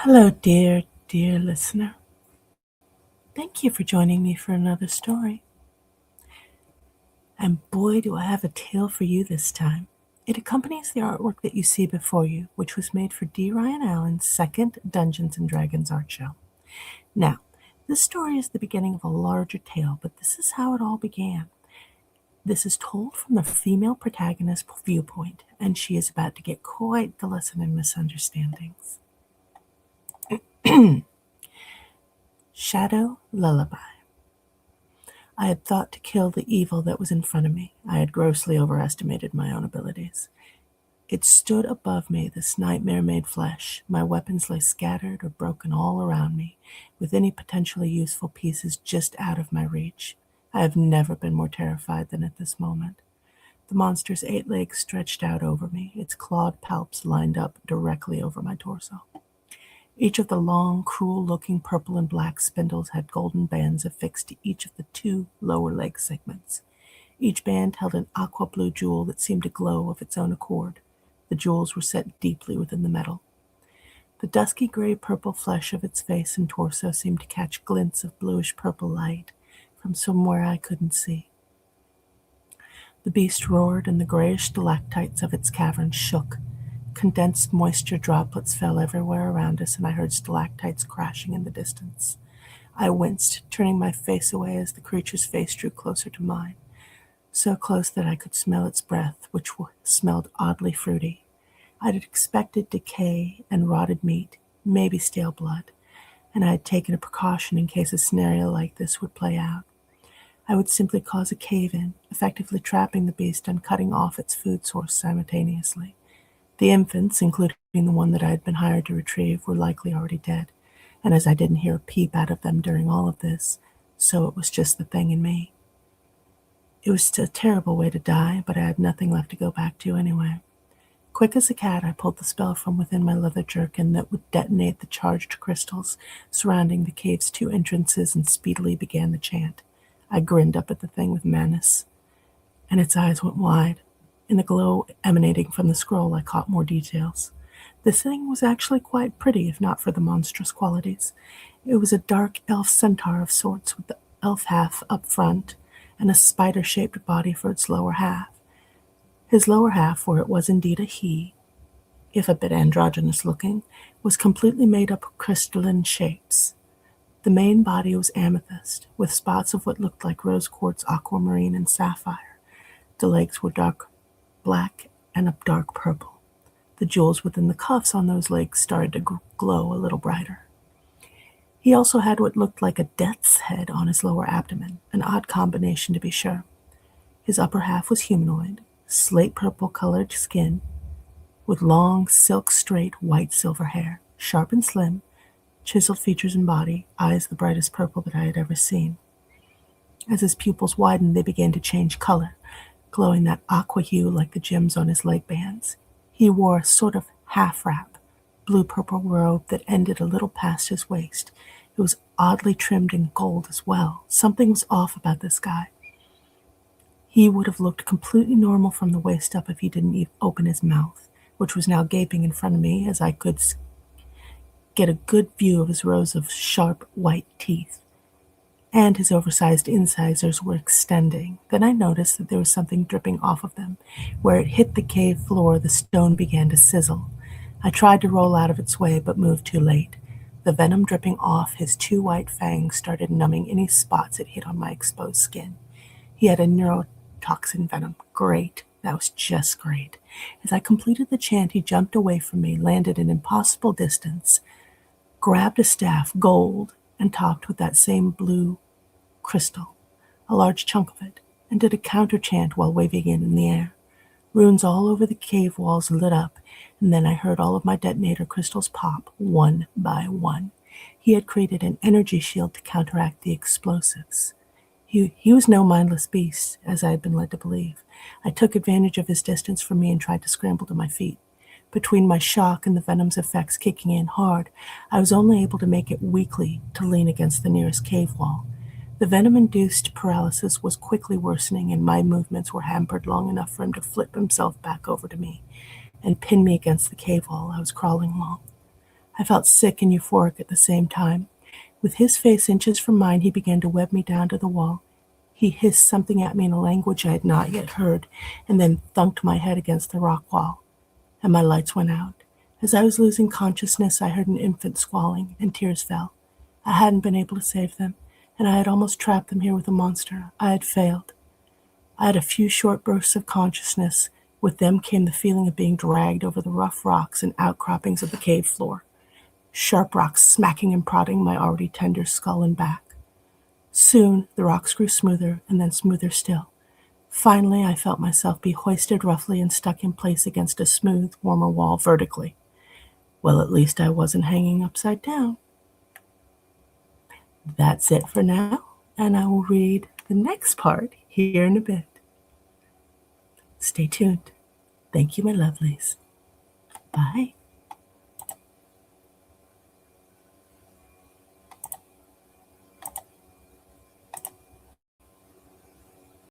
Hello, dear listener. Thank you for joining me for another story. And boy, do I have a tale for you this time. It accompanies the artwork that you see before you, which was made for D. Ryan Allen's second Dungeons and Dragons art show. Now, this story is the beginning of a larger tale, but this is how it all began. This is told from the female protagonist's viewpoint, and she is about to get quite the lesson in misunderstandings. Shadow Lullaby. I had thought to kill the evil that was in front of me. I had grossly overestimated my own abilities. It stood above me, this nightmare-made flesh. My weapons lay scattered or broken all around me, with any potentially useful pieces just out of my reach. I have never been more terrified than at this moment. The monster's 8 legs stretched out over me, its clawed palps lined up directly over my torso. Each of the long, cruel-looking purple and black spindles had golden bands affixed to each of the 2 lower leg segments. Each band held an aqua blue jewel that seemed to glow of its own accord. The jewels were set deeply within the metal. The dusky gray-purple flesh of its face and torso seemed to catch glints of bluish-purple light from somewhere I couldn't see. The beast roared, and the grayish stalactites of its cavern shook. Condensed moisture droplets fell everywhere around us, and I heard stalactites crashing in the distance. I winced, turning my face away as the creature's face drew closer to mine, so close that I could smell its breath, which smelled oddly fruity. I'd expected decay and rotted meat, maybe stale blood, and I had taken a precaution in case a scenario like this would play out. I would simply cause a cave-in, effectively trapping the beast and cutting off its food source simultaneously. The infants, including the one that I had been hired to retrieve, were likely already dead, and as I didn't hear a peep out of them during all of this, so it was just the thing in me. It was a terrible way to die, but I had nothing left to go back to anyway. Quick as a cat, I pulled the spell from within my leather jerkin that would detonate the charged crystals surrounding the cave's 2 entrances and speedily began the chant. I grinned up at the thing with menace, and its eyes went wide. In the glow emanating from the scroll, I caught more details. This thing was actually quite pretty, if not for the monstrous qualities. It was a dark elf centaur of sorts, with the elf half up front and a spider-shaped body for its lower half. His lower half, for it was indeed a he, if a bit androgynous looking, was completely made up of crystalline shapes. The main body was amethyst, with spots of what looked like rose quartz, aquamarine, and sapphire. The legs were dark black and a dark purple. The jewels within the cuffs on those legs started to glow a little brighter. He also had what looked like a death's head on his lower abdomen, an odd combination to be sure. His upper half was humanoid, slate purple colored skin, with long, silk straight white silver hair, sharp and slim, chiseled features and body, eyes the brightest purple that I had ever seen. As his pupils widened, they began to change color, glowing that aqua hue like the gems on his leg bands. He wore a sort of half-wrap, blue-purple robe that ended a little past his waist. It was oddly trimmed in gold as well. Something was off about this guy. He would have looked completely normal from the waist up if he didn't even open his mouth, which was now gaping in front of me as I could get a good view of his rows of sharp white teeth. And his oversized incisors were extending. Then I noticed that there was something dripping off of them. Where it hit the cave floor, the stone began to sizzle. I tried to roll out of its way, but moved too late. The venom dripping off his 2 white fangs started numbing any spots it hit on my exposed skin. He had a neurotoxin venom. Great. That was just great. As I completed the chant, he jumped away from me, landed an impossible distance, grabbed a staff, gold, and topped with that same blue crystal, a large chunk of it, and did a counter chant while waving it in the air. Runes all over the cave walls lit up, and then I heard all of my detonator crystals pop, one by one. He had created an energy shield to counteract the explosives. He was no mindless beast, as I had been led to believe. I took advantage of his distance from me and tried to scramble to my feet. Between my shock and the venom's effects kicking in hard, I was only able to make it weakly to lean against the nearest cave wall. The venom-induced paralysis was quickly worsening, and my movements were hampered long enough for him to flip himself back over to me and pin me against the cave wall I was crawling along. I felt sick and euphoric at the same time. With his face inches from mine, he began to web me down to the wall. He hissed something at me in a language I had not yet heard, and then thunked my head against the rock wall, and my lights went out. As I was losing consciousness, I heard an infant squalling, and tears fell. I hadn't been able to save them, and I had almost trapped them here with a monster. I had failed. I had a few short bursts of consciousness. With them came the feeling of being dragged over the rough rocks and outcroppings of the cave floor, sharp rocks smacking and prodding my already tender skull and back. Soon, the rocks grew smoother and then smoother still. Finally, I felt myself be hoisted roughly and stuck in place against a smooth, warmer wall vertically. Well, at least I wasn't hanging upside down. That's it for now, and I will read the next part here in a bit. Stay tuned. Thank you, my lovelies. Bye.